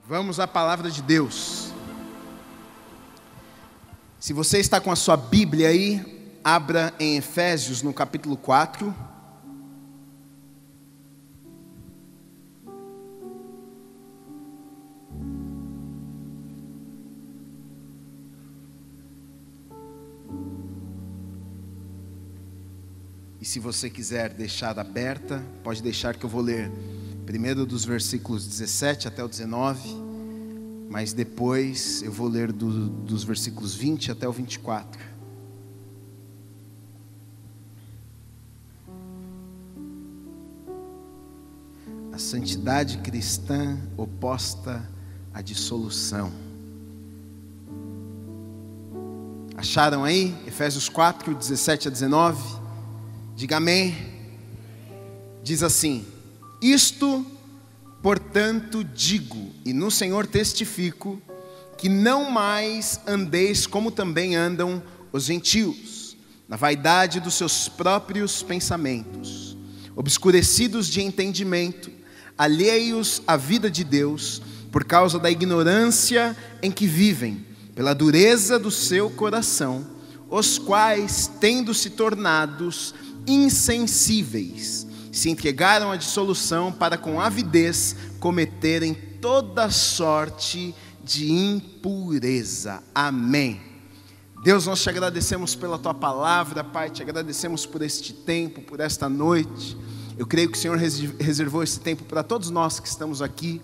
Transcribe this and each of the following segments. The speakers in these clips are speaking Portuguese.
Vamos à palavra de Deus. Se você está com a sua Bíblia aí, abra em Efésios no capítulo 4. E se você quiser deixar aberta, pode deixar que eu vou ler primeiro dos versículos 17 até o 19, mas depois eu vou ler dos versículos 20 até o 24. A santidade cristã oposta à dissolução. Acharam aí? Efésios 4, 17 a 19. Diga amém. Diz assim: isto, portanto, digo, e no Senhor testifico, que não mais andeis como também andam os gentios, na vaidade dos seus próprios pensamentos, obscurecidos de entendimento, alheios à vida de Deus, por causa da ignorância em que vivem, pela dureza do seu coração, os quais, tendo se tornados insensíveis, se entregaram à dissolução para com avidez cometerem toda sorte de impureza. Amém. Deus, nós te agradecemos pela tua palavra, Pai, te agradecemos por este tempo, por esta noite. Eu creio que o Senhor reservou esse tempo para todos nós que estamos aqui.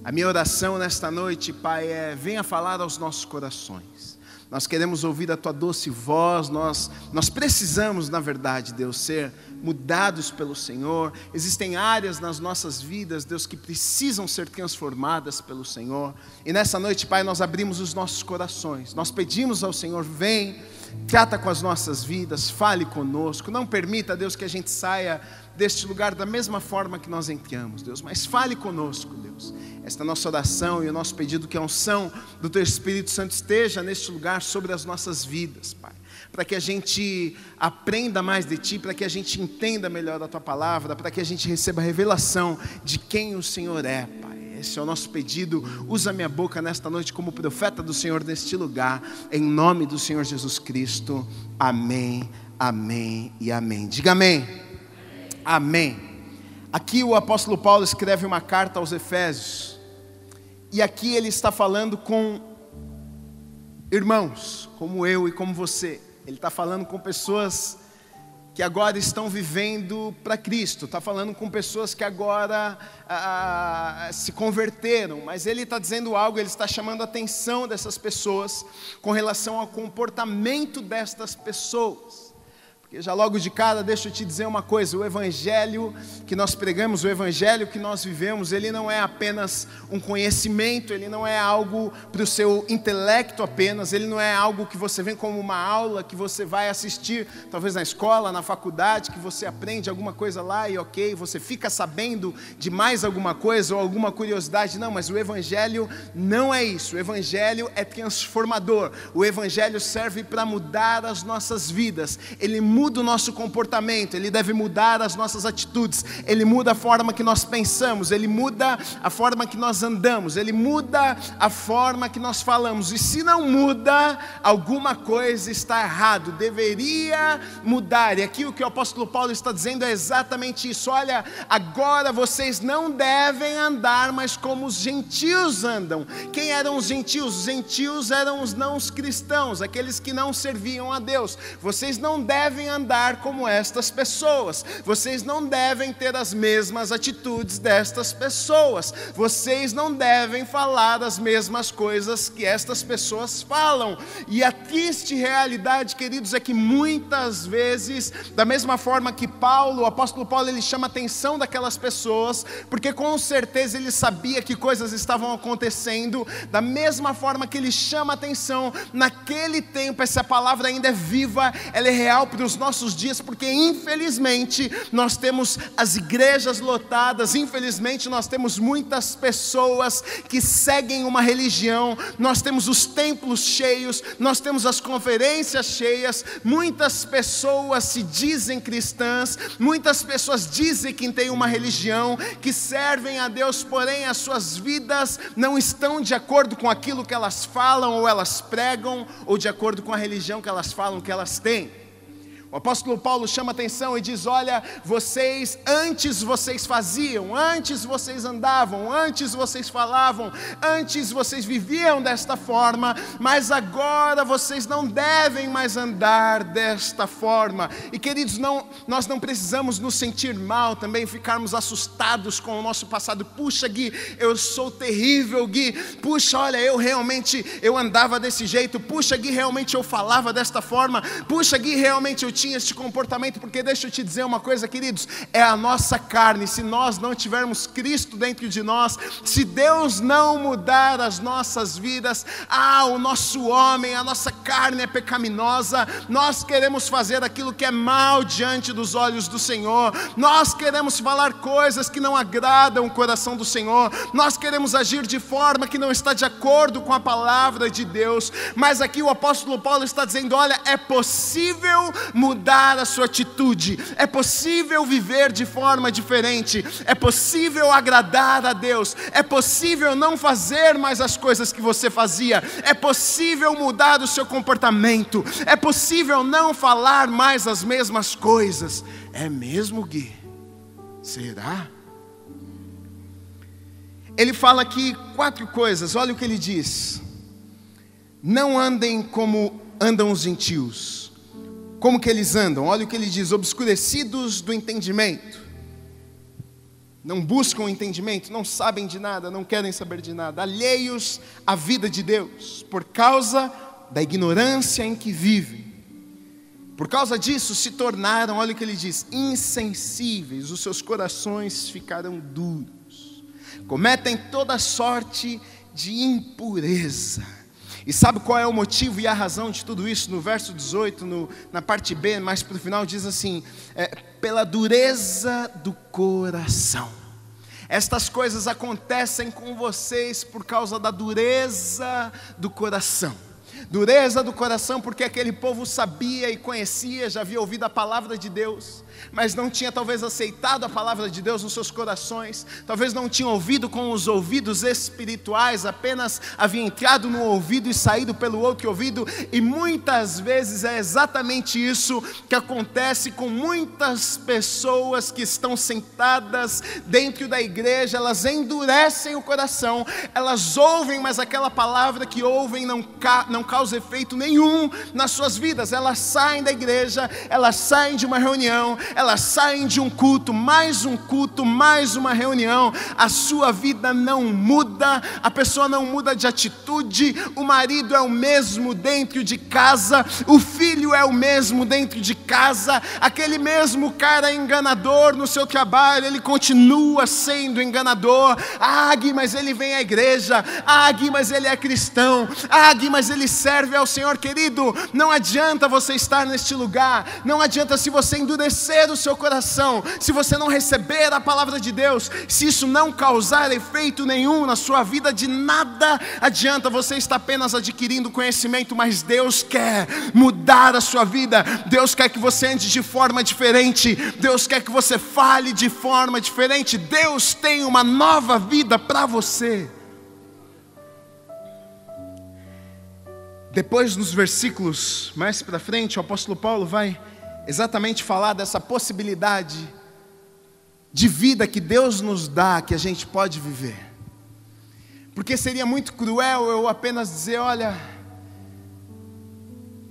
A minha oração nesta noite, Pai, venha falar aos nossos corações. Nós queremos ouvir a tua doce voz, nós precisamos, na verdade, Deus, ser mudados pelo Senhor. Existem áreas nas nossas vidas, Deus, que precisam ser transformadas pelo Senhor. E nessa noite, Pai, nós abrimos os nossos corações. Nós pedimos ao Senhor, vem, trata com as nossas vidas, fale conosco. Não permita, Deus, que a gente saia deste lugar da mesma forma que nós entramos, Deus. Mas fale conosco, Deus. Esta é a nossa oração e o nosso pedido, que a unção do Teu Espírito Santo esteja neste lugar sobre as nossas vidas, Pai. Para que a gente aprenda mais de Ti, para que a gente entenda melhor a Tua palavra, para que a gente receba a revelação de quem o Senhor é, Pai. Esse é o nosso pedido. Usa minha boca nesta noite como profeta do Senhor neste lugar, em nome do Senhor Jesus Cristo. Amém, amém e amém. Diga amém. Amém. Aqui o apóstolo Paulo escreve uma carta aos Efésios. E aqui ele está falando com irmãos, como eu e como você. Ele está falando com pessoas que agora estão vivendo para Cristo. Está falando com pessoas que agora se converteram. Mas ele está dizendo algo, ele está chamando a atenção dessas pessoas com relação ao comportamento destas pessoas. Porque já logo de cara, deixa eu te dizer uma coisa: o evangelho que nós pregamos, o evangelho que nós vivemos, ele não é apenas um conhecimento, ele não é algo para o seu intelecto apenas, ele não é algo que você vem como uma aula, que você vai assistir, talvez na escola, na faculdade, que você aprende alguma coisa lá e ok, você fica sabendo de mais alguma coisa ou alguma curiosidade. Não, mas o evangelho não é isso. O evangelho é transformador, o evangelho serve para mudar as nossas vidas, ele muda o nosso comportamento, ele deve mudar as nossas atitudes, ele muda a forma que nós pensamos, ele muda a forma que nós andamos, ele muda a forma que nós falamos. E se não muda, alguma coisa está errado, deveria mudar. E aqui o que o apóstolo Paulo está dizendo é exatamente isso. Olha, agora vocês não devem andar mais como os gentios andam. Quem eram os gentios? Os gentios eram os não cristãos, aqueles que não serviam a Deus. Vocês não devem andar como estas pessoas, vocês não devem ter as mesmas atitudes destas pessoas, vocês não devem falar as mesmas coisas que estas pessoas falam. E a triste realidade, queridos, é que muitas vezes, da mesma forma que Paulo, o apóstolo Paulo, ele chama a atenção daquelas pessoas, porque com certeza ele sabia que coisas estavam acontecendo, da mesma forma que ele chama a atenção, naquele tempo essa palavra ainda é viva, ela é real para os nossos dias, porque infelizmente nós temos as igrejas lotadas, infelizmente nós temos muitas pessoas que seguem uma religião, nós temos os templos cheios, nós temos as conferências cheias, muitas pessoas se dizem cristãs, muitas pessoas dizem que têm uma religião, que servem a Deus, porém as suas vidas não estão de acordo com aquilo que elas falam ou elas pregam, ou de acordo com a religião que elas falam que elas têm. O apóstolo Paulo chama atenção e diz: olha, antes vocês faziam, antes vocês andavam, antes vocês falavam, antes vocês viviam desta forma, mas agora vocês não devem mais andar desta forma. E queridos, nós não precisamos nos sentir mal também, ficarmos assustados com o nosso passado. Puxa, Gui, eu sou terrível, Gui. Puxa, olha, eu andava desse jeito. Puxa, Gui, realmente eu falava desta forma. Puxa, Gui, realmente eu tinha este comportamento. Porque deixa eu te dizer uma coisa, queridos, é a nossa carne. Se nós não tivermos Cristo dentro de nós, se Deus não mudar as nossas vidas, o nosso homem, a nossa carne é pecaminosa, nós queremos fazer aquilo que é mal diante dos olhos do Senhor, nós queremos falar coisas que não agradam o coração do Senhor, nós queremos agir de forma que não está de acordo com a palavra de Deus. Mas aqui o apóstolo Paulo está dizendo: olha, é possível mudar a sua atitude, é possível viver de forma diferente, é possível agradar a Deus, é possível não fazer mais as coisas que você fazia, é possível mudar o seu comportamento, é possível não falar mais as mesmas coisas. É mesmo, Gui? Será? Ele fala aqui 4 coisas, olha o que ele diz: não andem como andam os gentios. Como que eles andam? Olha o que ele diz: obscurecidos do entendimento. Não buscam entendimento, não sabem de nada, não querem saber de nada, alheios à vida de Deus, por causa da ignorância em que vivem. Por causa disso se tornaram, olha o que ele diz, insensíveis, os seus corações ficaram duros, cometem toda sorte de impureza. E sabe qual é o motivo e a razão de tudo isso? No verso 18, na parte B, mais para o final, diz assim: pela dureza do coração. Estas coisas acontecem com vocês por causa da dureza do coração. Dureza do coração, porque aquele povo sabia e conhecia, já havia ouvido a palavra de Deus, mas não tinha talvez aceitado a palavra de Deus nos seus corações, talvez não tinha ouvido com os ouvidos espirituais, apenas havia entrado no ouvido e saído pelo outro ouvido. E muitas vezes é exatamente isso que acontece com muitas pessoas que estão sentadas dentro da igreja. Elas endurecem o coração, elas ouvem, mas aquela palavra que ouvem não causa efeito nenhum nas suas vidas. Elas saem da igreja, elas saem de uma reunião, elas saem de um culto, mais uma reunião, a sua vida não muda, a pessoa não muda de atitude, o marido é o mesmo dentro de casa, o filho é o mesmo dentro de casa, aquele mesmo cara enganador no seu trabalho, ele continua sendo enganador. Gui, mas ele vem à igreja, Gui, mas ele é cristão, Gui, mas ele serve ao Senhor. Querido, não adianta você estar neste lugar, não adianta se você endurecer o seu coração, se você não receber a palavra de Deus, se isso não causar efeito nenhum na sua vida, de nada adianta. Você está apenas adquirindo conhecimento, mas Deus quer mudar a sua vida, Deus quer que você ande de forma diferente, Deus quer que você fale de forma diferente, Deus tem uma nova vida para você. Depois, nos versículos mais para frente, o apóstolo Paulo vai exatamente falar dessa possibilidade de vida que Deus nos dá, que a gente pode viver. Porque seria muito cruel eu apenas dizer,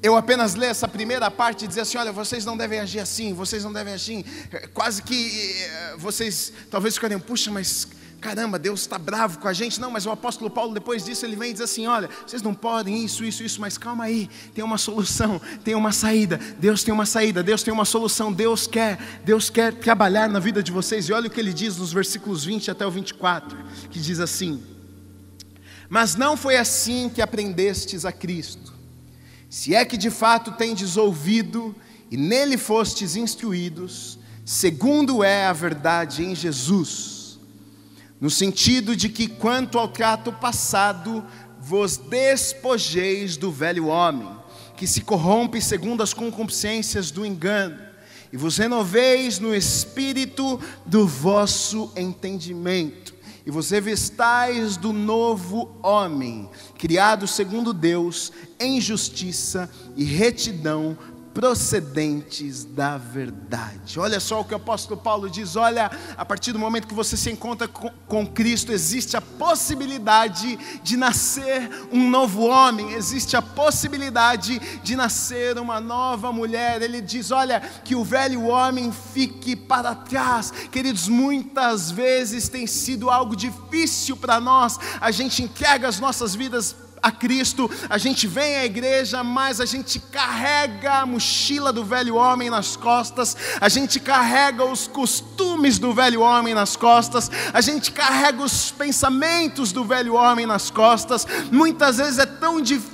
eu apenas ler essa primeira parte e dizer assim: olha, vocês não devem agir assim, vocês não devem agir. Quase que vocês talvez ficariam: puxa, mas caramba, Deus está bravo com a gente. Não, mas o apóstolo Paulo, depois disso, ele vem e diz assim: olha, vocês não podem isso, mas calma aí, tem uma solução, tem uma saída, Deus tem uma saída, Deus tem uma solução, Deus quer trabalhar na vida de vocês. E olha o que ele diz nos versículos 20 até o 24, que diz assim: mas não foi assim que aprendestes a Cristo, se é que de fato tendes ouvido e nele fostes instruídos, segundo é a verdade em Jesus, no sentido de que quanto ao trato passado, vos despojeis do velho homem, que se corrompe segundo as concupiscências do engano, e vos renoveis no espírito do vosso entendimento, e vos revestais do novo homem, criado segundo Deus, em justiça e retidão, procedentes da verdade. Olha só o que o apóstolo Paulo diz. Olha, a partir do momento que você se encontra com Cristo, existe a possibilidade de nascer um novo homem, existe a possibilidade de nascer uma nova mulher. Ele diz, olha, que o velho homem fique para trás. Queridos, muitas vezes tem sido algo difícil para nós. A gente entrega as nossas vidas a Cristo, a gente vem à igreja, mas a gente carrega a mochila do velho homem nas costas, a gente carrega os costumes do velho homem nas costas, a gente carrega os pensamentos do velho homem nas costas. Muitas vezes é tão difícil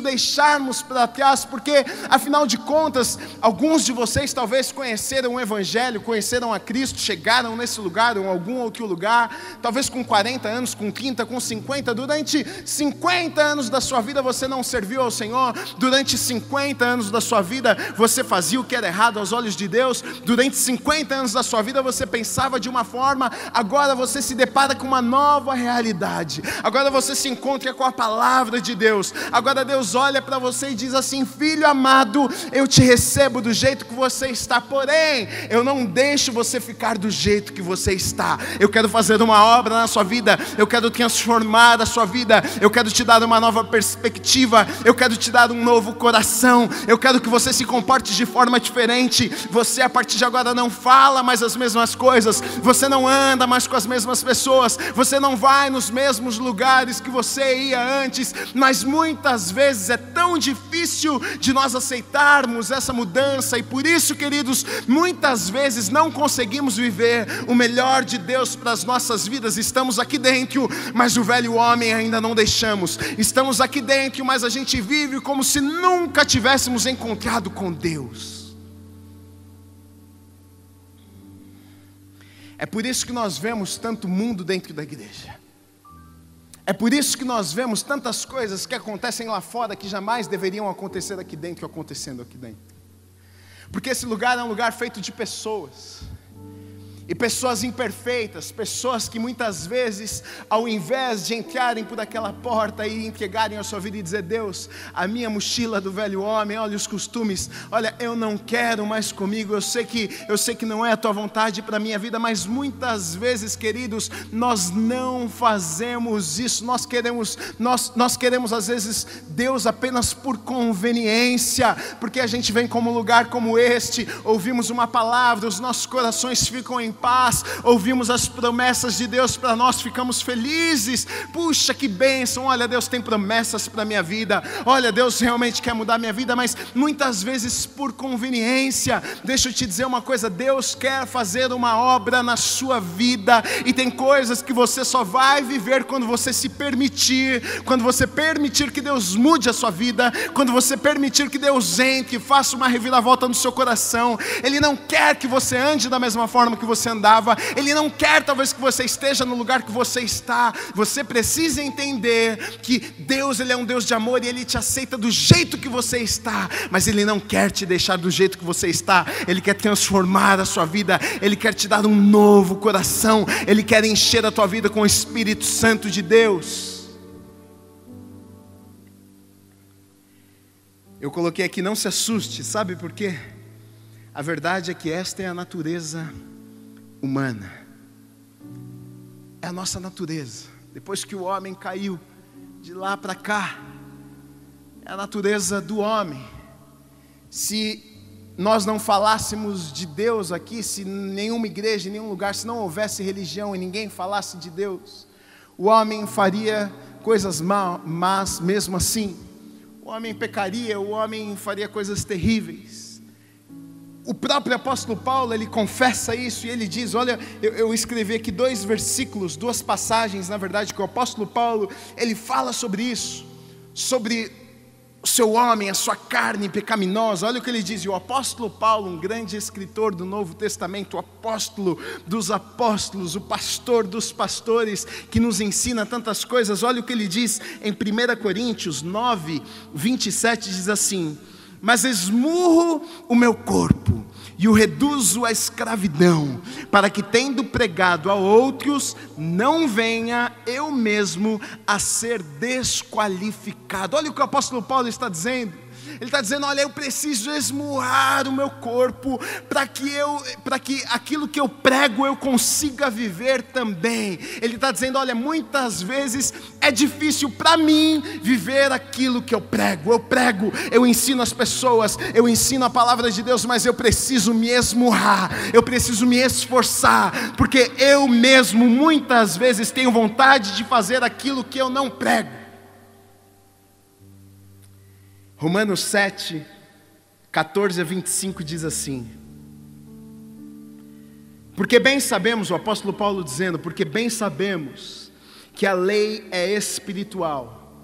deixarmos para trás, porque afinal de contas, alguns de vocês talvez conheceram o Evangelho, conheceram a Cristo, chegaram nesse lugar ou em algum outro lugar, talvez com 40 anos, com 30, com 50, durante 50 anos da sua vida você não serviu ao Senhor, durante 50 anos da sua vida você fazia o que era errado aos olhos de Deus, durante 50 anos da sua vida você pensava de uma forma, agora você se depara com uma nova realidade, agora você se encontra com a palavra de Deus, agora Deus olha para você e diz assim: filho amado, eu te recebo do jeito que você está, porém, eu não deixo você ficar do jeito que você está. Eu quero fazer uma obra na sua vida, eu quero transformar a sua vida, eu quero te dar uma nova perspectiva, eu quero te dar um novo coração, eu quero que você se comporte de forma diferente. Você a partir de agora não fala mais as mesmas coisas, você não anda mais com as mesmas pessoas, você não vai nos mesmos lugares que você ia antes, mas muitas vezes é tão difícil de nós aceitarmos essa mudança, e por isso, queridos, muitas vezes não conseguimos viver o melhor de Deus para as nossas vidas. Estamos aqui dentro, mas o velho homem ainda não deixamos. Estamos aqui dentro, mas a gente vive como se nunca tivéssemos encontrado com Deus. É por isso que nós vemos tanto mundo dentro da igreja. É por isso que nós vemos tantas coisas que acontecem lá fora que jamais deveriam acontecer aqui dentro, acontecendo aqui dentro. Porque esse lugar é um lugar feito de pessoas. E pessoas imperfeitas, pessoas que muitas vezes, ao invés de entrarem por aquela porta e entregarem a sua vida e dizer: Deus, a minha mochila do velho homem, olha os costumes, olha, eu não quero mais comigo, eu sei que não é a tua vontade para a minha vida, mas muitas vezes, queridos, nós não fazemos isso. Nós queremos às vezes Deus apenas por conveniência, porque a gente vem como um lugar como este, ouvimos uma palavra, os nossos corações ficam em paz, ouvimos as promessas de Deus para nós, ficamos felizes. Puxa, que bênção, olha, Deus tem promessas para a minha vida, olha, Deus realmente quer mudar a minha vida, mas muitas vezes por conveniência. Deixa eu te dizer uma coisa: Deus quer fazer uma obra na sua vida, e tem coisas que você só vai viver quando você se permitir, quando você permitir que Deus mude a sua vida, quando você permitir que Deus entre, faça uma reviravolta no seu coração. Ele não quer que você ande da mesma forma que você andava, Ele não quer talvez que você esteja no lugar que você está. Você precisa entender que Deus, Ele é um Deus de amor, e Ele te aceita do jeito que você está, mas Ele não quer te deixar do jeito que você está. Ele quer transformar a sua vida, Ele quer te dar um novo coração, Ele quer encher a tua vida com o Espírito Santo de Deus. Eu coloquei aqui: não se assuste, sabe por quê? A verdade é que esta é a natureza humana, é a nossa natureza. Depois que o homem caiu de lá para cá, é a natureza do homem. Se nós não falássemos de Deus aqui, se nenhuma igreja, em nenhum lugar, se não houvesse religião e ninguém falasse de Deus, o homem faria coisas más mesmo assim. O homem pecaria, o homem faria coisas terríveis. O próprio apóstolo Paulo, ele confessa isso, e ele diz, olha, eu escrevi aqui 2 versículos, 2 passagens, na verdade, que o apóstolo Paulo, ele fala sobre isso, sobre o seu homem, a sua carne pecaminosa. Olha o que ele diz, e o apóstolo Paulo, um grande escritor do Novo Testamento, o apóstolo dos apóstolos, o pastor dos pastores, que nos ensina tantas coisas. Olha o que ele diz em 1 Coríntios 9, 27, diz assim: mas esmurro o meu corpo e o reduzo à escravidão, para que, tendo pregado a outros, não venha eu mesmo a ser desqualificado. Olha o que o apóstolo Paulo está dizendo. Ele está dizendo, olha, eu preciso esmurrar o meu corpo, para que aquilo que eu prego eu consiga viver também. Ele está dizendo, olha, muitas vezes é difícil para mim viver aquilo que eu prego. Eu ensino as pessoas, eu ensino a palavra de Deus, mas eu preciso me esmurrar, eu preciso me esforçar, porque eu mesmo muitas vezes tenho vontade de fazer aquilo que eu não prego. Romanos 7, 14 a 25 diz assim: porque bem sabemos, o apóstolo Paulo dizendo, porque bem sabemos que a lei é espiritual,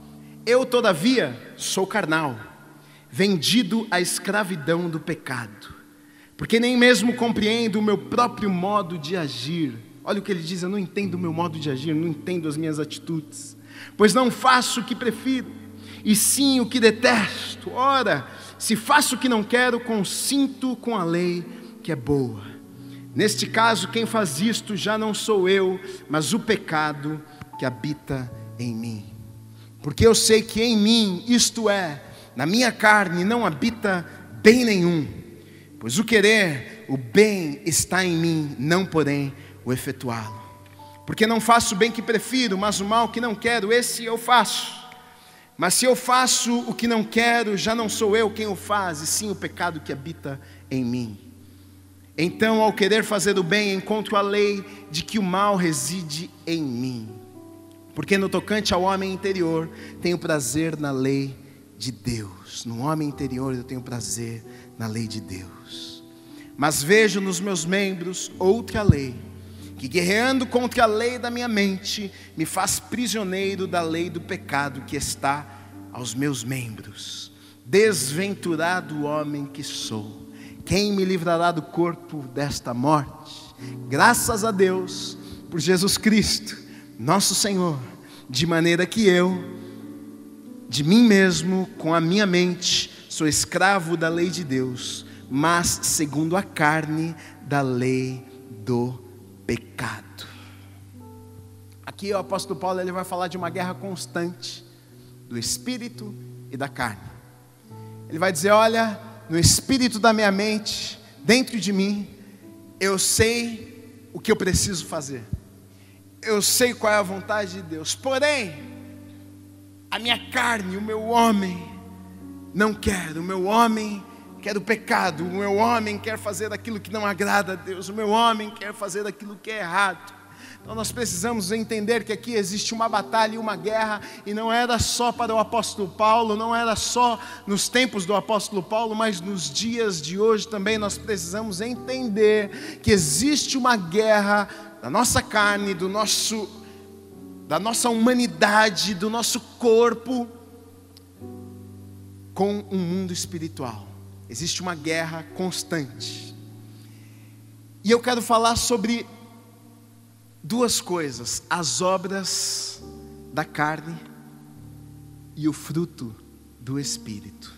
eu todavia sou carnal, vendido à escravidão do pecado, porque nem mesmo compreendo o meu próprio modo de agir. Olha o que ele diz, eu não entendo o meu modo de agir, não entendo as minhas atitudes, pois não faço o que prefiro, e sim o que detesto. Ora, se faço o que não quero, consinto com a lei que é boa. Neste caso, quem faz isto já não sou eu, mas o pecado que habita em mim. Porque eu sei que em mim, isto é, na minha carne, não habita bem nenhum. Pois o querer, o bem está em mim, não porém o efetuá-lo. Porque não faço o bem que prefiro, mas o mal que não quero, esse eu faço. Mas se eu faço o que não quero, já não sou eu quem o faz, e sim o pecado que habita em mim. Então, ao querer fazer o bem, encontro a lei de que o mal reside em mim. Porque no tocante ao homem interior, tenho prazer na lei de Deus. No homem interior eu tenho prazer na lei de Deus. Mas vejo nos meus membros outra lei, que guerreando contra a lei da minha mente, me faz prisioneiro da lei do pecado que está aos meus membros. Desventurado homem que sou, quem me livrará do corpo desta morte? Graças a Deus, por Jesus Cristo, nosso Senhor, de maneira que eu, de mim mesmo, com a minha mente, sou escravo da lei de Deus, mas segundo a carne, da lei do pecado. Aqui o apóstolo Paulo ele vai falar de uma guerra constante do espírito e da carne. Ele vai dizer, olha, no espírito da minha mente, dentro de mim, eu sei o que eu preciso fazer, eu sei qual é a vontade de Deus, porém a minha carne, o meu homem não quer, o meu homem quer o pecado, o meu homem quer fazer aquilo que não agrada a Deus, o meu homem quer fazer aquilo que é errado. Então nós precisamos entender que aqui existe uma batalha e uma guerra, e não era só para o apóstolo Paulo, não era só nos tempos do apóstolo Paulo, mas nos dias de hoje também nós precisamos entender que existe uma guerra da nossa carne, da nossa humanidade, do nosso corpo, com um mundo espiritual. Existe uma guerra constante. E eu quero falar sobre duas coisas: as obras da carne e o fruto do Espírito,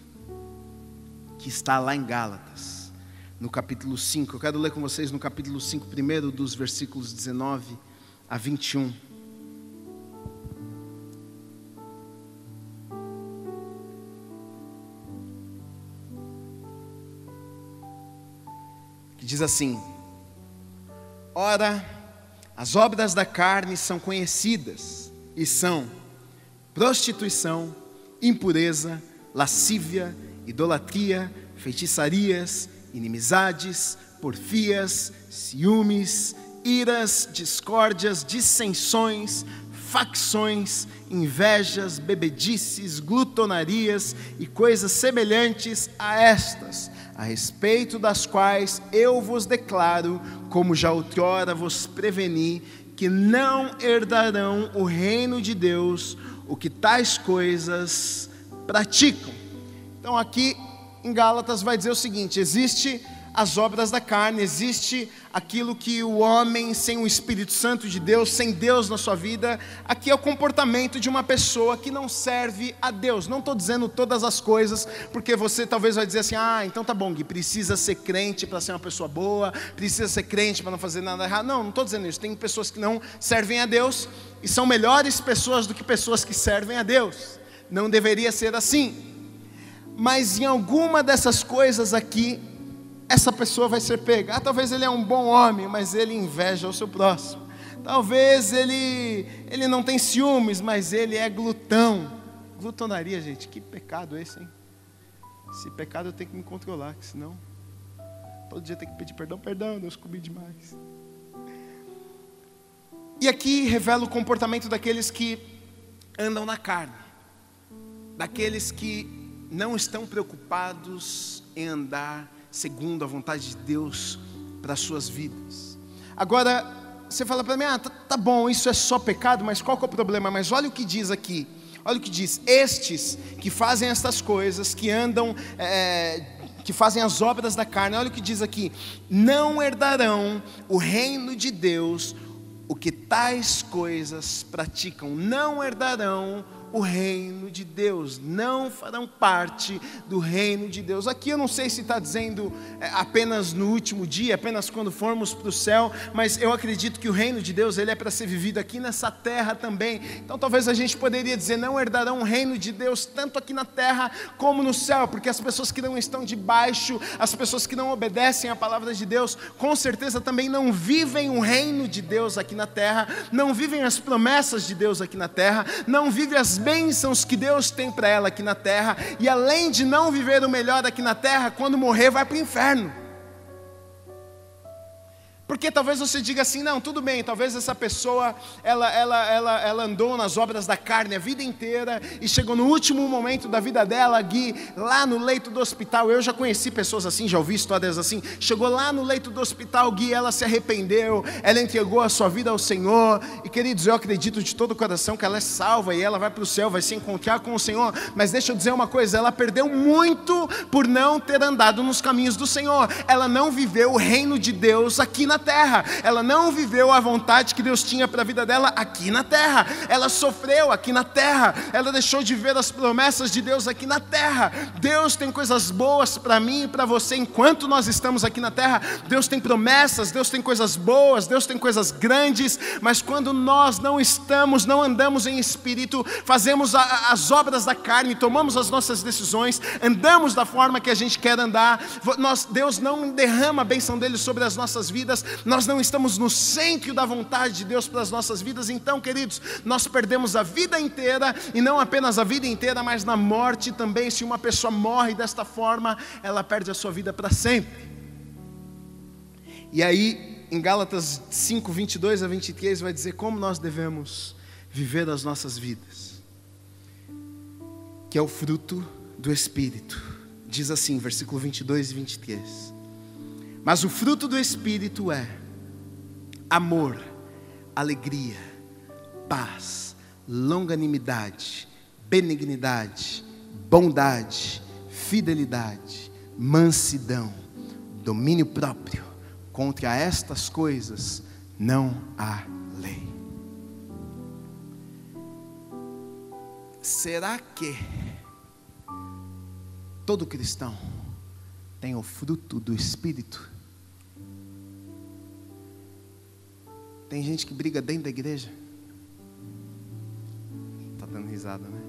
que está lá em Gálatas, no capítulo 5. Eu quero ler com vocês no capítulo 5, primeiro dos versículos 19 a 21. Diz assim: ora, as obras da carne são conhecidas, e são prostituição, impureza, lascívia, idolatria, feitiçarias, inimizades, porfias, ciúmes, iras, discórdias, dissensões, facções, invejas, bebedices, glutonarias e coisas semelhantes a estas, a respeito das quais eu vos declaro, como já outrora vos preveni, que não herdarão o reino de Deus o que tais coisas praticam. Então aqui em Gálatas vai dizer o seguinte: existe as obras da carne, existe aquilo que o homem sem o Espírito Santo de Deus, sem Deus na sua vida, aqui é o comportamento de uma pessoa que não serve a Deus. Não estou dizendo todas as coisas, porque você talvez vai dizer assim: então tá bom, Gui, precisa ser crente para ser uma pessoa boa, precisa ser crente para não fazer nada errado. Não estou dizendo isso. Tem pessoas que não servem a Deus e são melhores pessoas do que pessoas que servem a Deus. Não deveria ser assim. Mas em alguma dessas coisas aqui, essa pessoa vai ser pega. Talvez ele é um bom homem, mas ele inveja o seu próximo. Talvez ele não tem ciúmes, mas ele é glutão. Glutonaria, gente, que pecado esse, hein? Esse pecado eu tenho que me controlar, que senão todo dia eu tenho que pedir perdão, Deus, comi demais. E aqui revela o comportamento daqueles que andam na carne, daqueles que não estão preocupados em andar segundo a vontade de Deus para as suas vidas. Agora, você fala para mim: tá bom, isso é só pecado, mas qual que é o problema? Mas olha o que diz aqui, olha o que diz: estes que fazem estas coisas, que andam, que fazem as obras da carne, olha o que diz aqui: não herdarão o reino de Deus, o que tais coisas praticam. Não herdarão o reino de Deus, não farão parte do reino de Deus. Aqui eu não sei se está dizendo apenas no último dia, apenas quando formos para o céu, mas eu acredito que o reino de Deus, ele é para ser vivido aqui nessa terra também. Então talvez a gente poderia dizer: não herdarão o reino de Deus tanto aqui na terra como no céu, porque as pessoas que não estão debaixo, as pessoas que não obedecem à palavra de Deus, com certeza também não vivem o reino de Deus aqui na terra, não vivem as promessas de Deus aqui na terra, não vivem as bênçãos que Deus tem para ela aqui na terra, e além de não viver o melhor aqui na terra, quando morrer vai para o inferno. Porque talvez você diga assim: não, tudo bem, talvez essa pessoa ela andou nas obras da carne a vida inteira e chegou no último momento da vida dela, Gui, lá no leito do hospital. Eu já conheci pessoas assim, já ouvi histórias assim. Chegou lá no leito do hospital, Gui, ela se arrependeu, ela entregou a sua vida ao Senhor, e queridos, eu acredito de todo o coração que ela é salva e ela vai para o céu, vai se encontrar com o Senhor. Mas deixa eu dizer uma coisa: ela perdeu muito por não ter andado nos caminhos do Senhor. Ela não viveu o reino de Deus aqui na terra, ela não viveu a vontade que Deus tinha para a vida dela aqui na terra, ela sofreu aqui na terra, ela deixou de ver as promessas de Deus aqui na terra. Deus tem coisas boas para mim e para você enquanto nós estamos aqui na terra. Deus tem promessas, Deus tem coisas boas, Deus tem coisas grandes, mas quando nós não estamos, não andamos em espírito, fazemos as obras da carne, tomamos as nossas decisões, andamos da forma que a gente quer andar, Deus não derrama a bênção dele sobre as nossas vidas, nós não estamos no centro da vontade de Deus para as nossas vidas. Então, queridos, nós perdemos a vida inteira, e não apenas a vida inteira, mas na morte também. Se uma pessoa morre desta forma, ela perde a sua vida para sempre. E aí, em Gálatas 5, 22 a 23, vai dizer como nós devemos viver as nossas vidas, que é o fruto do Espírito. Diz assim, versículo 22 e 23: mas o fruto do Espírito é amor, alegria, paz, longanimidade, benignidade, bondade, fidelidade, mansidão, domínio próprio. Contra estas coisas não há lei. Será que todo cristão tem o fruto do Espírito? Tem gente que briga dentro da igreja. Está dando risada, né?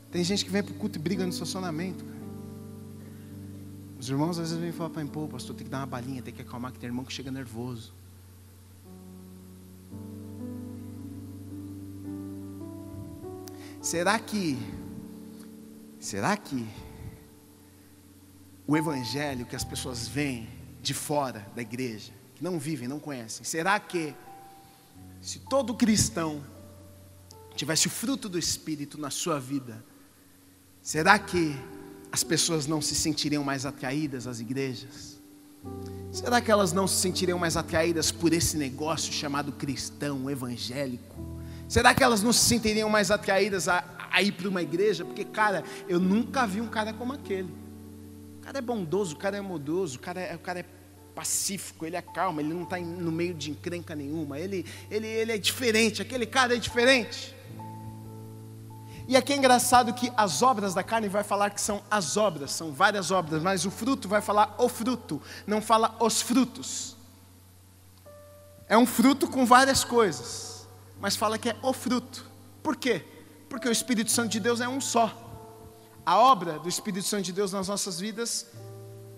Tem gente que vem para o culto e briga no estacionamento, cara. Os irmãos às vezes vêm falar para mim: pô, pastor, tem que dar uma balinha, tem que acalmar, que tem irmão que chega nervoso. Será que o evangelho que as pessoas veem de fora da igreja, que não vivem, não conhecem, será que se todo cristão tivesse o fruto do Espírito na sua vida, será que as pessoas não se sentiriam mais atraídas às igrejas? Será que elas não se sentiriam mais atraídas por esse negócio chamado cristão, evangélico? Será que elas não se sentiriam mais atraídas ir para uma igreja, porque, cara, eu nunca vi um cara como aquele. O cara é bondoso, o cara é amoroso, o cara é pacífico, ele é calmo, ele não está no meio de encrenca nenhuma, ele é diferente, aquele cara é diferente. E aqui é engraçado que as obras da carne vai falar que são as obras, são várias obras, mas o fruto vai falar o fruto, não fala os frutos. É um fruto com várias coisas, mas fala que é o fruto. Por quê? Porque o Espírito Santo de Deus é um só. A obra do Espírito Santo de Deus nas nossas vidas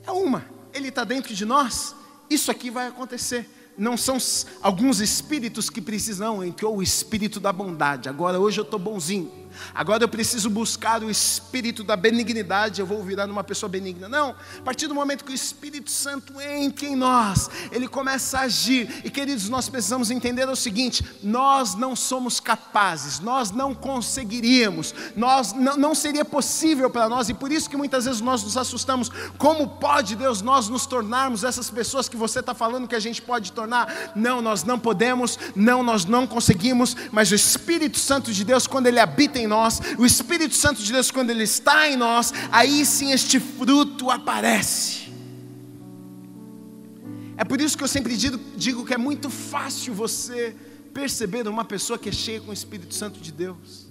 é uma. Ele está dentro de nós, isso aqui vai acontecer. Não são alguns espíritos que precisam, entrou o espírito da bondade, agora hoje eu estou bonzinho, agora eu preciso buscar o espírito da benignidade, eu vou virar uma pessoa benigna. Não, a partir do momento que o Espírito Santo entra em nós, ele começa a agir. E queridos, nós precisamos entender o seguinte: nós não somos capazes, nós não conseguiríamos, não seria possível para nós, e por isso que muitas vezes nós nos assustamos. Como pode Deus nós nos tornarmos essas pessoas que você está falando que a gente pode tornar? Não, nós não podemos, não, nós não conseguimos, mas o Espírito Santo de Deus, quando ele habita em nós, o Espírito Santo de Deus, quando ele está em nós, aí sim este fruto aparece. É por isso que eu sempre digo que é muito fácil você perceber uma pessoa que é cheia com o Espírito Santo de Deus.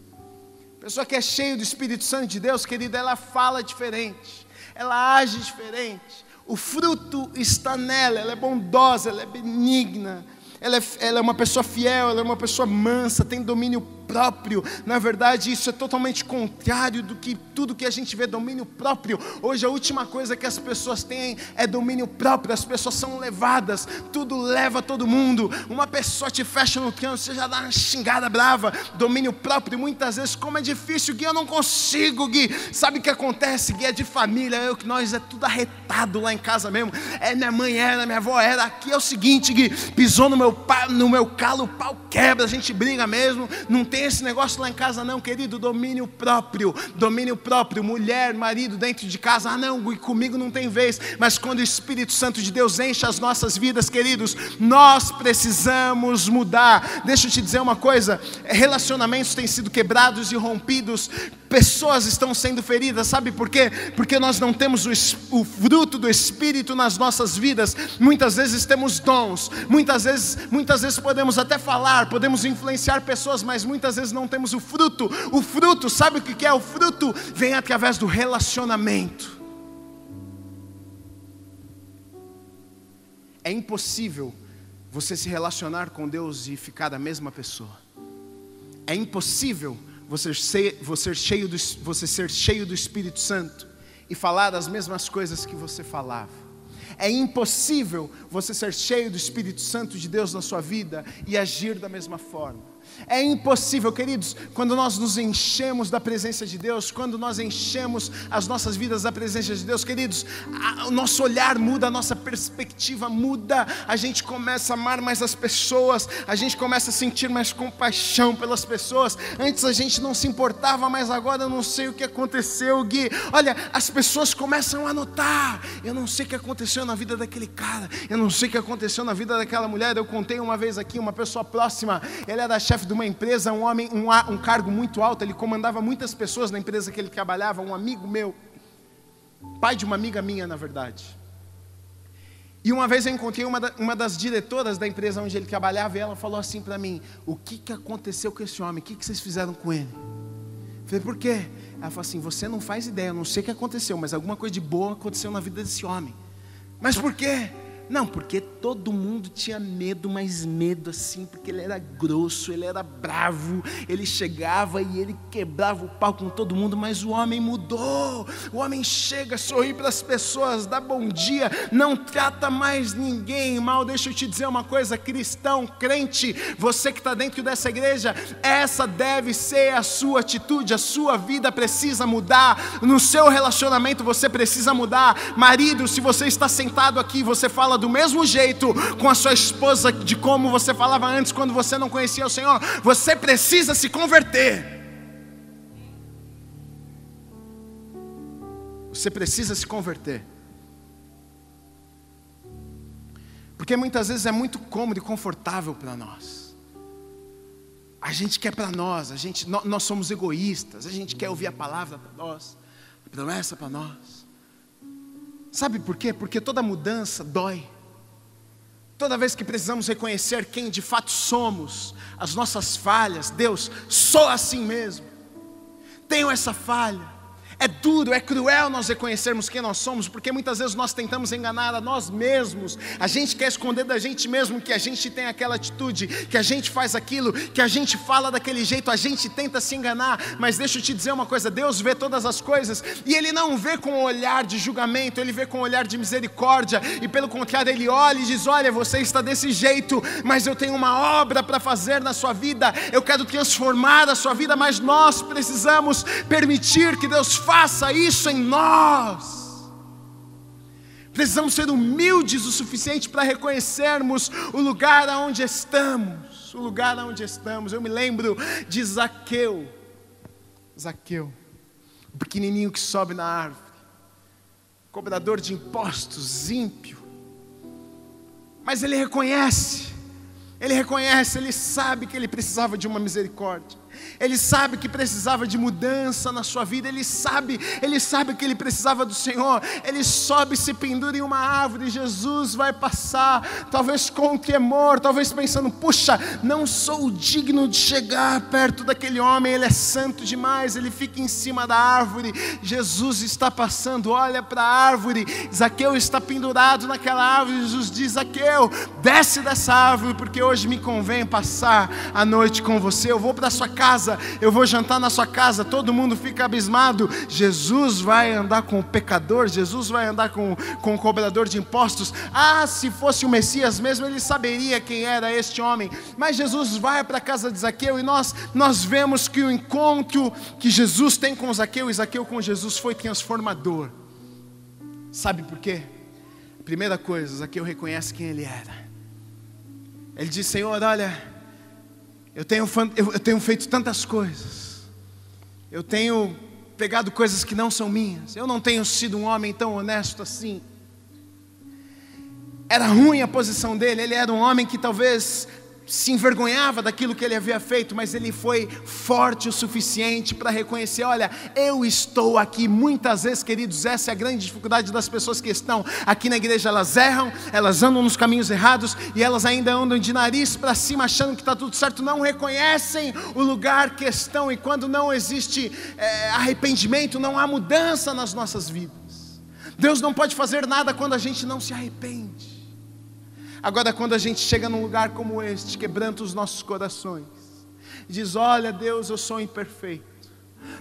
Pessoa que é cheia do Espírito Santo de Deus, querida, ela fala diferente, ela age diferente. O fruto está nela, ela é bondosa, ela é benigna, ela é uma pessoa fiel, ela é uma pessoa mansa, tem domínio próprio. Na verdade, isso é totalmente contrário do que tudo que a gente vê, domínio próprio. Hoje a última coisa que as pessoas têm é domínio próprio. As pessoas são levadas, tudo leva todo mundo. Uma pessoa te fecha no canto, você já dá uma xingada brava. Domínio próprio, muitas vezes, como é difícil, Gui, eu não consigo, Gui. Sabe o que acontece, Gui? É de família, nós é tudo arretado lá em casa mesmo. Minha mãe era, minha avó era. Aqui é o seguinte, Gui, pisou no meu calo, o pau quebra, a gente briga mesmo. Não tem esse negócio lá em casa não, querido. Domínio próprio, mulher, marido dentro de casa. Não, comigo não tem vez. Mas quando o Espírito Santo de Deus enche as nossas vidas, queridos, nós precisamos mudar. Deixa eu te dizer uma coisa: relacionamentos têm sido quebrados e rompidos, pessoas estão sendo feridas. Sabe por quê? Porque nós não temos o fruto do Espírito nas nossas vidas. Muitas vezes temos dons, muitas vezes podemos até falar, podemos influenciar pessoas, mas muitas vezes não temos o fruto. O fruto, sabe o que é o fruto? Vem através do relacionamento. É impossível você se relacionar com Deus e ficar a mesma pessoa. É impossível você ser cheio do Espírito Santo e falar as mesmas coisas que você falava. É impossível você ser cheio do Espírito Santo de Deus na sua vida e agir da mesma forma. É impossível, queridos, quando nós nos enchemos da presença de Deus, quando nós enchemos as nossas vidas da presença de Deus, queridos, o nosso olhar muda, a nossa perspectiva muda, a gente começa a amar mais as pessoas, a gente começa a sentir mais compaixão pelas pessoas. Antes a gente não se importava, mas agora eu não sei o que aconteceu, Gui. Olha, as pessoas começam a notar: eu não sei o que aconteceu na vida daquele cara, eu não sei o que aconteceu na vida daquela mulher. Eu contei uma vez aqui, uma pessoa próxima, ele era chefe de uma empresa, um homem, um cargo muito alto, ele comandava muitas pessoas na empresa que ele trabalhava, um amigo meu, pai de uma amiga minha, na verdade. E uma vez eu encontrei uma das diretoras da empresa onde ele trabalhava, e ela falou assim para mim: o que aconteceu com esse homem? O que vocês fizeram com ele? Eu falei: por quê? Ela falou assim: você não faz ideia, eu não sei o que aconteceu, mas alguma coisa de boa aconteceu na vida desse homem. Mas por quê? Não, porque todo mundo tinha medo, mas medo assim, porque ele era grosso, ele era bravo, ele chegava e ele quebrava o pau com todo mundo, mas o homem mudou. O homem chega, sorri para as pessoas, dá bom dia, não trata mais ninguém mal. Deixa eu te dizer uma coisa, cristão, crente, você que está dentro dessa igreja, essa deve ser a sua atitude. A sua vida precisa mudar, no seu relacionamento você precisa mudar. Marido, se você está sentado aqui, você fala do mesmo jeito com a sua esposa de como você falava antes, quando você não conhecia o Senhor. Você precisa se converter. Você precisa se converter. Porque muitas vezes é muito cômodo e confortável para nós. A gente quer para nós, nós somos egoístas, a gente quer ouvir a palavra para nós, a promessa para nós. Sabe por quê? Porque toda mudança dói. Toda vez que precisamos reconhecer quem de fato somos, as nossas falhas, Deus, sou assim mesmo, tenho essa falha. É duro, é cruel nós reconhecermos quem nós somos, porque muitas vezes nós tentamos enganar a nós mesmos. A gente quer esconder da gente mesmo que a gente tem aquela atitude, que a gente faz aquilo, que a gente fala daquele jeito, a gente tenta se enganar. Mas deixa eu te dizer uma coisa, Deus vê todas as coisas, e Ele não vê com um olhar de julgamento, Ele vê com um olhar de misericórdia, e pelo contrário Ele olha e diz, olha, você está desse jeito, mas eu tenho uma obra para fazer na sua vida, eu quero transformar a sua vida, mas nós precisamos permitir que Deus faça isso em nós. Precisamos ser humildes o suficiente para reconhecermos o lugar onde estamos. O lugar onde estamos. Eu me lembro de Zaqueu, o pequenininho que sobe na árvore, cobrador de impostos, ímpio. Mas ele reconhece, ele sabe que ele precisava de uma misericórdia. Ele sabe que precisava de mudança na sua vida. Ele sabe que ele precisava do Senhor. Ele sobe e se pendura em uma árvore. E Jesus vai passar, talvez com temor, talvez pensando, puxa, não sou digno de chegar perto daquele homem, ele é santo demais. Ele fica em cima da árvore, Jesus está passando, olha para a árvore, Zaqueu está pendurado naquela árvore. Jesus diz, Zaqueu, desce dessa árvore, porque hoje me convém passar a noite com você. Eu vou para a sua casa, eu vou jantar na sua casa. Todo mundo fica abismado. Jesus vai andar com o pecador, Jesus vai andar com o cobrador de impostos. Se fosse o Messias mesmo, ele saberia quem era este homem. Mas Jesus vai para a casa de Zaqueu, e nós vemos que o encontro que Jesus tem com Zaqueu e Zaqueu com Jesus foi transformador. Sabe por quê? A primeira coisa, Zaqueu reconhece quem ele era. Ele diz, Senhor, olha, eu tenho feito tantas coisas, eu tenho pegado coisas que não são minhas, eu não tenho sido um homem tão honesto assim. Era ruim a posição dele, ele era um homem que talvez se envergonhava daquilo que ele havia feito, mas ele foi forte o suficiente para reconhecer, olha, eu estou aqui. Muitas vezes, queridos, essa é a grande dificuldade das pessoas que estão aqui na igreja. Elas erram, elas andam nos caminhos errados, e elas ainda andam de nariz para cima, achando que está tudo certo, não reconhecem o lugar que estão, e quando não existe arrependimento, não há mudança nas nossas vidas. Deus não pode fazer nada quando a gente não se arrepende. Agora, quando a gente chega num lugar como este, quebranta os nossos corações, diz, olha Deus, eu sou imperfeito,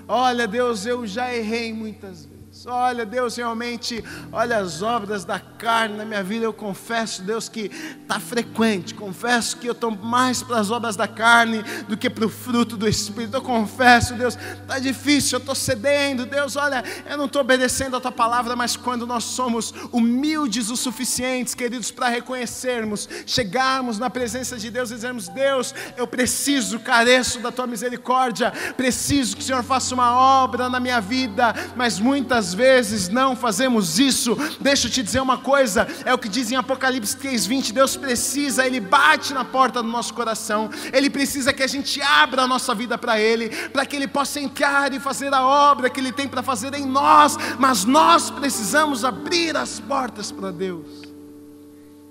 olha Deus, eu já errei muitas vezes, olha Deus, realmente, olha as obras da carne na minha vida. Eu confesso, Deus, que está frequente, confesso que eu estou mais para as obras da carne do que para o fruto do Espírito. Eu confesso, Deus, está difícil, eu estou cedendo, Deus, olha, eu não estou obedecendo a Tua palavra. Mas quando nós somos humildes o suficientes, queridos, para reconhecermos, chegarmos na presença de Deus e dizermos, Deus, eu preciso, careço da Tua misericórdia, preciso que o Senhor faça uma obra na minha vida, mas muitas vezes não fazemos isso. Deixa eu te dizer uma coisa, é o que diz em Apocalipse 3:20, Deus precisa, Ele bate na porta do nosso coração, Ele precisa que a gente abra a nossa vida para Ele, para que Ele possa entrar e fazer a obra que Ele tem para fazer em nós. Mas nós precisamos abrir as portas para Deus.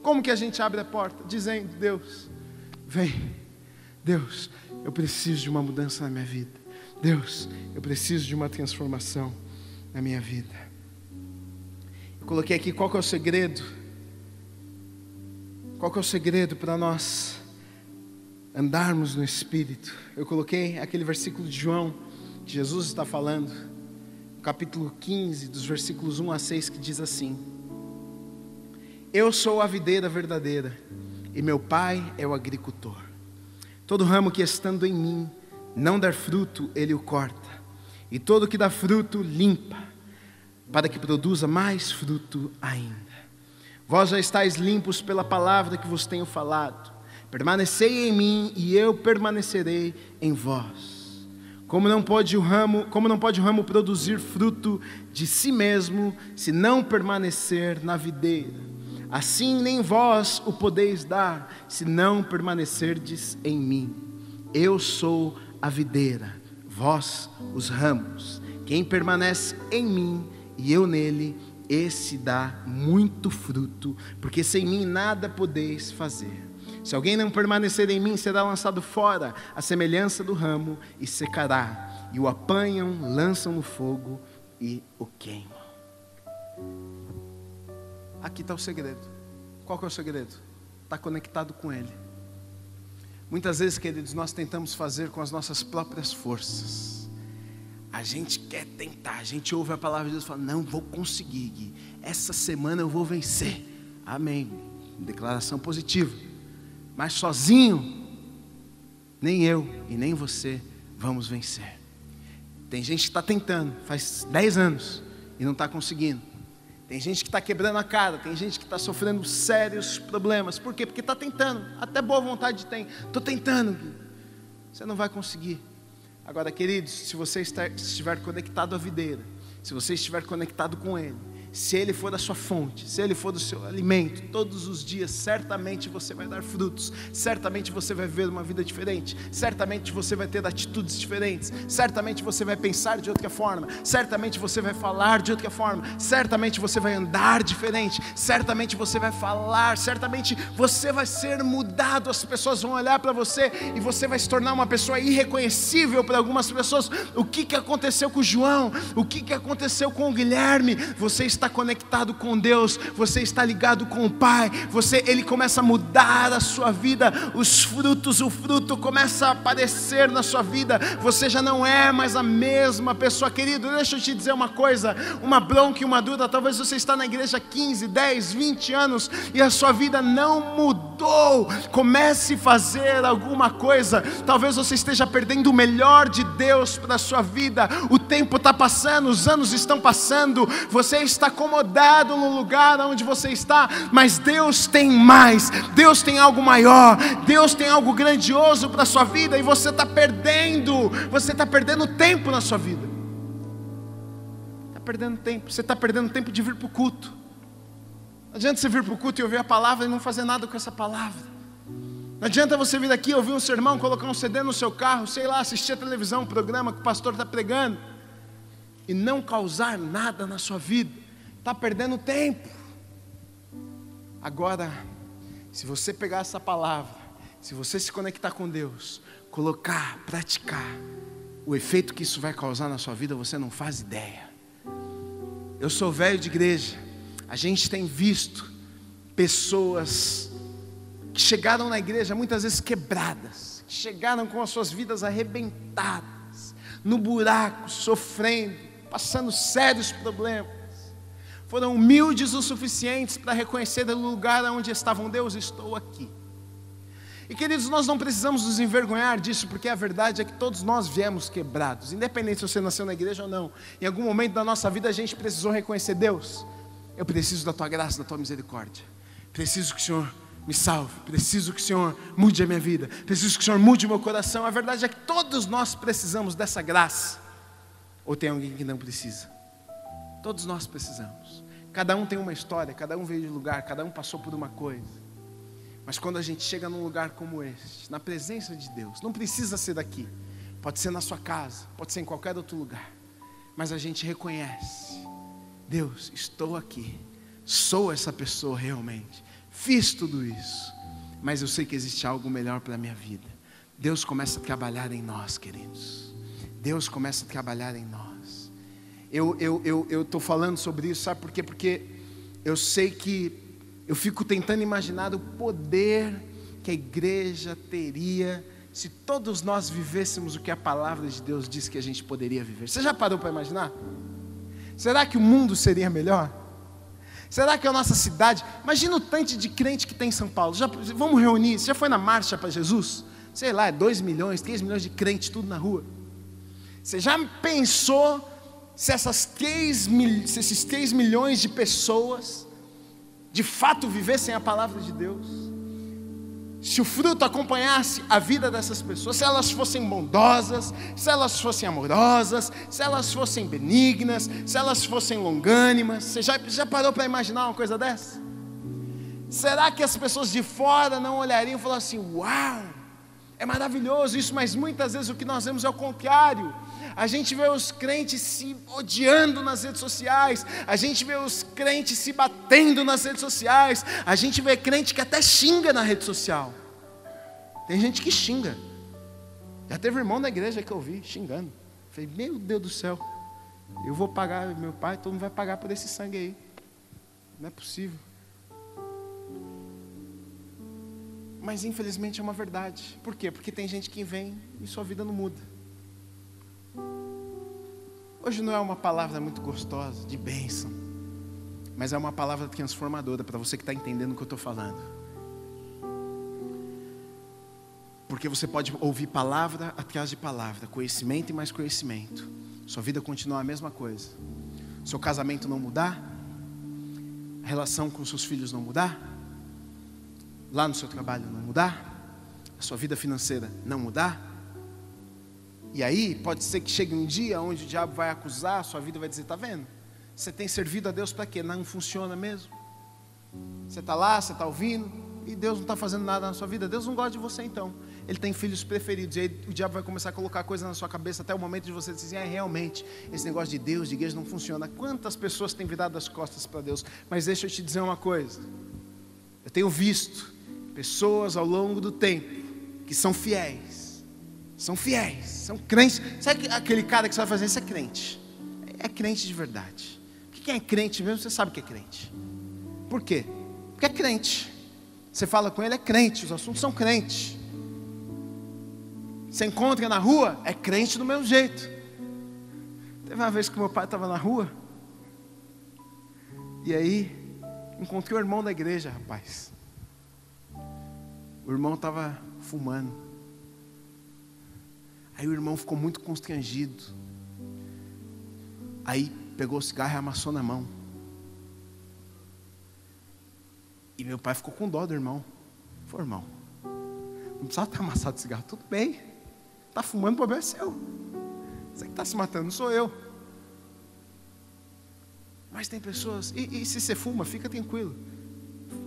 Como que a gente abre a porta? Dizendo, Deus, vem, Deus, eu preciso de uma mudança na minha vida, Deus, eu preciso de uma transformação na minha vida. Eu coloquei aqui qual que é o segredo. Qual que é o segredo para nós andarmos no Espírito? Eu coloquei aquele versículo de João, que Jesus está falando, no capítulo 15, dos versículos 1 a 6, que diz assim: eu sou a videira verdadeira, e meu Pai é o agricultor. Todo ramo que estando em mim não der fruto, Ele o corta, e todo que dá fruto, limpa, para que produza mais fruto ainda. Vós já estáis limpos pela palavra que vos tenho falado. Permanecei em mim, e eu permanecerei em vós. Como não pode o ramo produzir fruto de si mesmo, se não permanecer na videira, assim nem vós o podeis dar, se não permanecerdes em mim. Eu sou a videira, vós os ramos. Quem permanece em mim e eu nele, esse dá muito fruto, porque sem mim nada podeis fazer. Se alguém não permanecer em mim, será lançado fora, à semelhança do ramo, e secará. E o apanham, lançam no fogo e o queimam. Aqui está o segredo. Qual que é o segredo? Está conectado com Ele. Muitas vezes, queridos, nós tentamos fazer com as nossas próprias forças. A gente quer tentar, a gente ouve a palavra de Deus e fala, não vou conseguir, Gui. Essa semana eu vou vencer. Amém. Declaração positiva. Mas sozinho, nem eu e nem você vamos vencer. Tem gente que está tentando, faz 10 anos e não está conseguindo. Tem gente que está quebrando a cara, tem gente que está sofrendo sérios problemas. Por quê? Porque está tentando, até boa vontade tem. Estou tentando, você não vai conseguir. Agora, queridos, se você estiver conectado à videira, se você estiver conectado com Ele, se Ele for a sua fonte, se Ele for o seu alimento, todos os dias, certamente você vai dar frutos, certamente você vai ver uma vida diferente, certamente você vai ter atitudes diferentes, certamente você vai pensar de outra forma, certamente você vai falar de outra forma, certamente você vai andar diferente, certamente você vai falar, certamente você vai ser mudado, as pessoas vão olhar para você e você vai se tornar uma pessoa irreconhecível para algumas pessoas. O que aconteceu com o João? O que aconteceu com o Guilherme? Você está conectado com Deus, você está ligado com o Pai, Ele começa a mudar a sua vida, os frutos, o fruto começa a aparecer na sua vida, você já não é mais a mesma pessoa. Querido, deixa eu te dizer uma coisa, uma bronca e uma dúvida, talvez você está na igreja há 15, 10, 20 anos, e a sua vida não mudou. Comece a fazer alguma coisa, talvez você esteja perdendo o melhor de Deus para a sua vida, o tempo está passando, os anos estão passando, você está acomodado no lugar onde você está, mas Deus tem mais, Deus tem algo maior, Deus tem algo grandioso para a sua vida, e você está perdendo tempo na sua vida, você está perdendo tempo de vir para o culto. Não adianta você vir para o culto e ouvir a palavra e não fazer nada com essa palavra. Não adianta você vir aqui, ouvir um sermão, colocar um CD no seu carro, sei lá, assistir a televisão, um programa que o pastor está pregando, e não causar nada na sua vida. Está perdendo tempo. Agora, se você pegar essa palavra, se você se conectar com Deus, colocar, praticar, o efeito que isso vai causar na sua vida, você não faz ideia. Eu sou velho de igreja, a gente tem visto pessoas que chegaram na igreja muitas vezes quebradas, que chegaram com as suas vidas arrebentadas, no buraco, sofrendo, passando sérios problemas, foram humildes o suficientes para reconhecer o lugar onde estavam. Deus, estou aqui. E queridos, nós não precisamos nos envergonhar disso, porque a verdade é que todos nós viemos quebrados, independente se você nasceu na igreja ou não. Em algum momento da nossa vida a gente precisou reconhecer: Deus, eu preciso da tua graça, da tua misericórdia, preciso que o Senhor me salve, preciso que o Senhor mude a minha vida, preciso que o Senhor mude o meu coração. A verdade é que todos nós precisamos dessa graça. Ou tem alguém que não precisa? Todos nós precisamos. Cada um tem uma história, cada um veio de lugar, cada um passou por uma coisa. Mas quando a gente chega num lugar como este, na presença de Deus, não precisa ser daqui, pode ser na sua casa, pode ser em qualquer outro lugar, mas a gente reconhece: Deus, estou aqui, sou essa pessoa realmente, fiz tudo isso, mas eu sei que existe algo melhor para a minha vida. Deus começa a trabalhar em nós, queridos. Deus começa a trabalhar em nós. Eu estou falando sobre isso, sabe por quê? Porque eu sei que eu fico tentando imaginar o poder que a igreja teria se todos nós vivêssemos o que a palavra de Deus diz que a gente poderia viver. Você já parou para imaginar? Será que o mundo seria melhor? Será que a nossa cidade, imagina o tanto de crente que tem em São Paulo. Vamos reunir, você já foi na marcha para Jesus? Sei lá, 2 milhões, 3 milhões de crentes, tudo na rua. Você já pensou se esses 3 milhões de pessoas de fato vivessem a palavra de Deus? Se o fruto acompanhasse a vida dessas pessoas, se elas fossem bondosas, se elas fossem amorosas, se elas fossem benignas, se elas fossem longânimas. Você já parou para imaginar uma coisa dessa? Será que as pessoas de fora não olhariam e falariam assim: uau, É maravilhoso isso, mas muitas vezes o que nós vemos é o contrário. A gente vê os crentes se odiando nas redes sociais, a gente vê os crentes se batendo nas redes sociais, a gente vê crente que até xinga na rede social. Tem gente que xinga. Já teve irmão na igreja que eu vi xingando. Falei, meu Deus do céu, eu vou pagar, meu pai, todo mundo vai pagar por esse sangue aí. Não é possível. Mas infelizmente é uma verdade. Por quê? Porque tem gente que vem e sua vida não muda. Hoje não é uma palavra muito gostosa, de bênção, mas é uma palavra transformadora para você que está entendendo o que eu estou falando. Porque você pode ouvir palavra atrás de palavra, conhecimento e mais conhecimento. Sua vida continua a mesma coisa. Seu casamento não mudar, a relação com seus filhos não mudar, lá no seu trabalho não mudar, a sua vida financeira não mudar. E aí pode ser que chegue um dia onde o diabo vai acusar a sua vida e vai dizer, está vendo? Você tem servido a Deus para quê? Não funciona mesmo. Você está lá, você está ouvindo, e Deus não está fazendo nada na sua vida. Deus não gosta de você então. Ele tem filhos preferidos, e aí o diabo vai começar a colocar coisas na sua cabeça até o momento de você dizer, realmente, esse negócio de Deus, de igreja não funciona. Quantas pessoas têm virado as costas para Deus? Mas deixa eu te dizer uma coisa. Eu tenho visto pessoas ao longo do tempo que são fiéis, são crentes. Sabe aquele cara que você vai fazer, isso é crente. É crente de verdade. Porque quem é crente mesmo, você sabe que é crente. Por quê? Porque é crente. Você fala com ele, é crente, os assuntos são crentes. Você encontra na rua, é crente do mesmo jeito. Teve uma vez que meu pai estava na rua, e aí encontrei o irmão da igreja, rapaz. O irmão estava fumando. Aí o irmão ficou muito constrangido. Aí pegou o cigarro e amassou na mão. E meu pai ficou com dó do irmão. Falei, irmão, não precisava ter amassado o cigarro, tudo bem. Está fumando, o problema é seu. Você que está se matando, não sou eu. Mas tem pessoas, e se você fuma, fica tranquilo.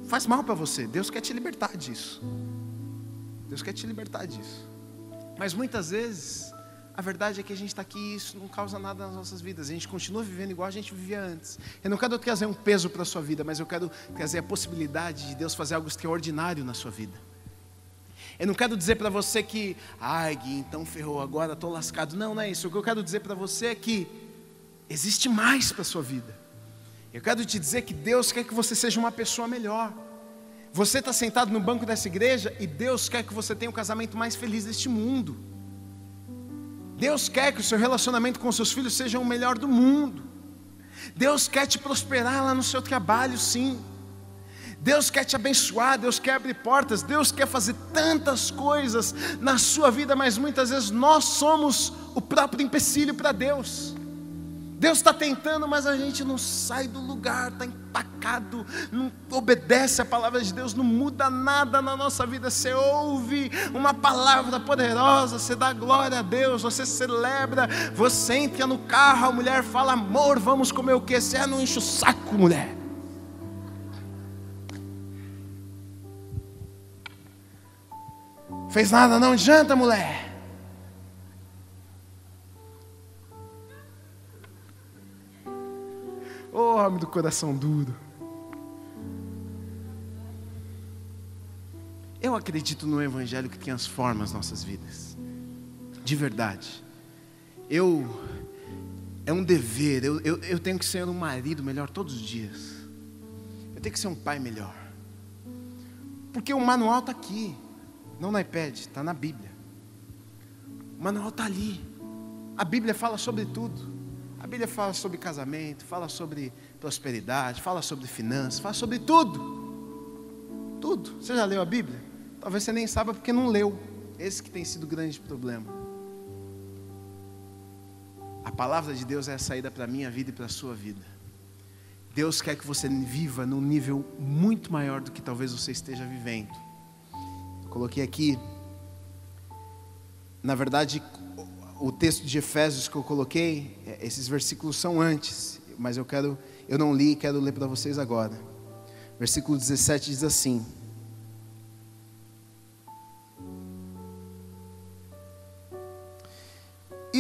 Faz mal para você, Deus quer te libertar disso. Deus quer te libertar disso. Mas muitas vezes, a verdade é que a gente está aqui e isso não causa nada nas nossas vidas. A gente continua vivendo igual a gente vivia antes. Eu não quero trazer um peso para a sua vida, mas eu quero trazer a possibilidade de Deus fazer algo extraordinário na sua vida. Eu não quero dizer para você que, ai Gui, então ferrou, agora estou lascado. Não, não é isso. O que eu quero dizer para você é que existe mais para a sua vida. Eu quero te dizer que Deus quer que você seja uma pessoa melhor. Você está sentado no banco dessa igreja e Deus quer que você tenha o casamento mais feliz deste mundo. Deus quer que o seu relacionamento com seus filhos seja o melhor do mundo. Deus quer te prosperar lá no seu trabalho, sim. Deus quer te abençoar, Deus quer abrir portas, Deus quer fazer tantas coisas na sua vida, mas muitas vezes nós somos o próprio empecilho para Deus. Deus está tentando, mas a gente não sai do lugar, está empacado, não obedece a palavra de Deus, não muda nada na nossa vida. Você ouve uma palavra poderosa, você dá glória a Deus, você celebra, você entra no carro, a mulher fala, amor, vamos comer o quê? Você não enche o saco, mulher. Fez nada, não adianta, mulher. Oh, homem do coração duro. Eu acredito no evangelho que transforma as nossas vidas. De verdade. É um dever. Eu tenho que ser um marido melhor todos os dias. Eu tenho que ser um pai melhor. Porque o manual está aqui. Não no iPad, está na Bíblia. O manual está ali. A Bíblia fala sobre tudo. A Bíblia fala sobre casamento, fala sobre prosperidade, fala sobre finanças, fala sobre tudo. Tudo. Você já leu a Bíblia? Talvez você nem saiba porque não leu. Esse que tem sido o grande problema. A palavra de Deus é a saída para a minha vida e para a sua vida. Deus quer que você viva num nível muito maior do que talvez você esteja vivendo. Coloquei aqui, na verdade, o texto de Efésios que eu coloquei, esses versículos são antes, mas eu não li e quero ler para vocês agora. Versículo 17 diz assim: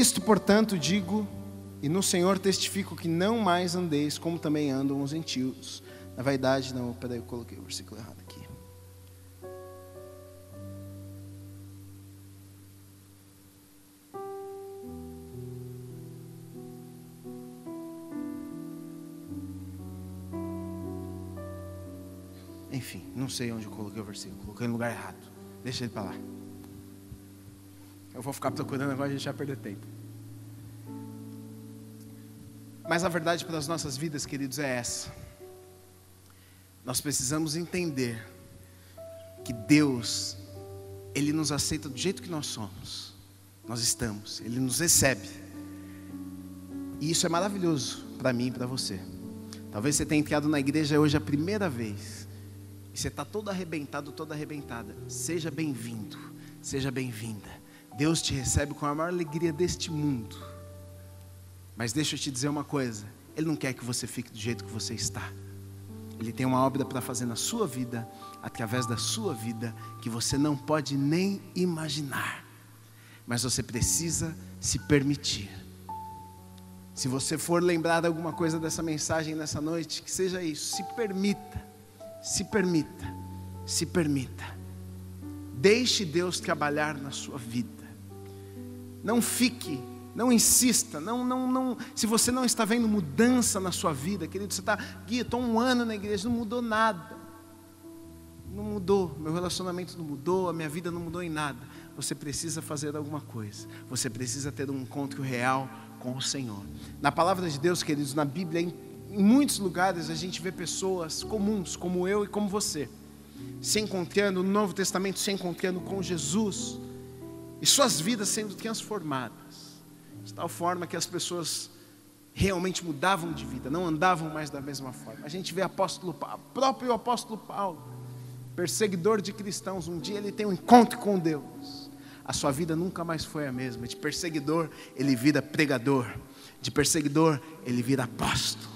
Isto, portanto, digo, e no Senhor testifico, que não mais andeis como também andam os gentios. Na vaidade, não, peraí, eu coloquei o versículo errado aqui. Enfim, não sei onde eu coloquei o versículo, coloquei no lugar errado. Deixa ele para lá. Eu vou ficar procurando agora, a gente vai perder tempo. Mas a verdade para as nossas vidas, queridos, é essa. Nós precisamos entender que Deus, Ele nos aceita do jeito que nós somos. Nós estamos, Ele nos recebe. E isso é maravilhoso para mim e para você. Talvez você tenha entrado na igreja hoje a primeira vez. E você está todo arrebentado, toda arrebentada. Seja bem-vindo, seja bem-vinda. Deus te recebe com a maior alegria deste mundo. Mas deixa eu te dizer uma coisa. Ele não quer que você fique do jeito que você está. Ele tem uma obra para fazer na sua vida, através da sua vida, que você não pode nem imaginar. Mas você precisa se permitir. Se você for lembrar de alguma coisa dessa mensagem nessa noite, que seja isso. Se permita. Se permita, se permita. Deixe Deus trabalhar na sua vida. Não fique, não insista, não. Se você não está vendo mudança na sua vida, querido, você está, Gui, eu estou 1 ano na igreja, não mudou nada. Não mudou, meu relacionamento não mudou, a minha vida não mudou em nada. Você precisa fazer alguma coisa. Você precisa ter um encontro real com o Senhor. Na palavra de Deus, queridos, na Bíblia, em muitos lugares a gente vê pessoas comuns, como eu e como você, se encontrando no Novo Testamento, se encontrando com Jesus, e suas vidas sendo transformadas, de tal forma que as pessoas realmente mudavam de vida, não andavam mais da mesma forma. A gente vê próprio apóstolo Paulo, perseguidor de cristãos, um dia ele tem um encontro com Deus, a sua vida nunca mais foi a mesma. De perseguidor ele vira pregador, de perseguidor ele vira apóstolo.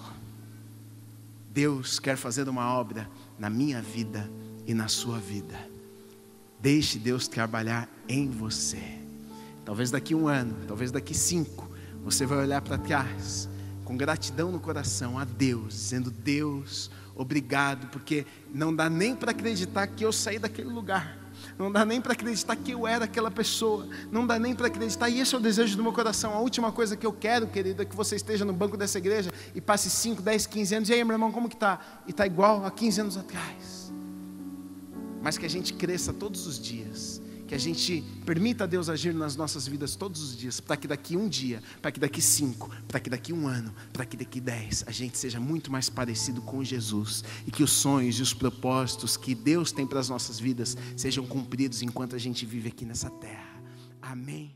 Deus quer fazer uma obra na minha vida e na sua vida. Deixe Deus trabalhar em você. Talvez daqui 1 ano, talvez daqui 5, você vai olhar para trás com gratidão no coração a Deus, dizendo: Deus, obrigado, porque não dá nem para acreditar que eu saí daquele lugar. Não dá nem para acreditar que eu era aquela pessoa. Não dá nem para acreditar. E esse é o desejo do meu coração. A última coisa que eu quero, querido, é que você esteja no banco dessa igreja e passe 5, 10, 15 anos. E aí, meu irmão, como que está? E está igual a 15 anos atrás. Mas que a gente cresça todos os dias. Que a gente permita a Deus agir nas nossas vidas todos os dias. Para que daqui 1 dia, para que daqui 5, para que daqui 1 ano, para que daqui 10, a gente seja muito mais parecido com Jesus. E que os sonhos e os propósitos que Deus tem para as nossas vidas sejam cumpridos enquanto a gente vive aqui nessa terra. Amém.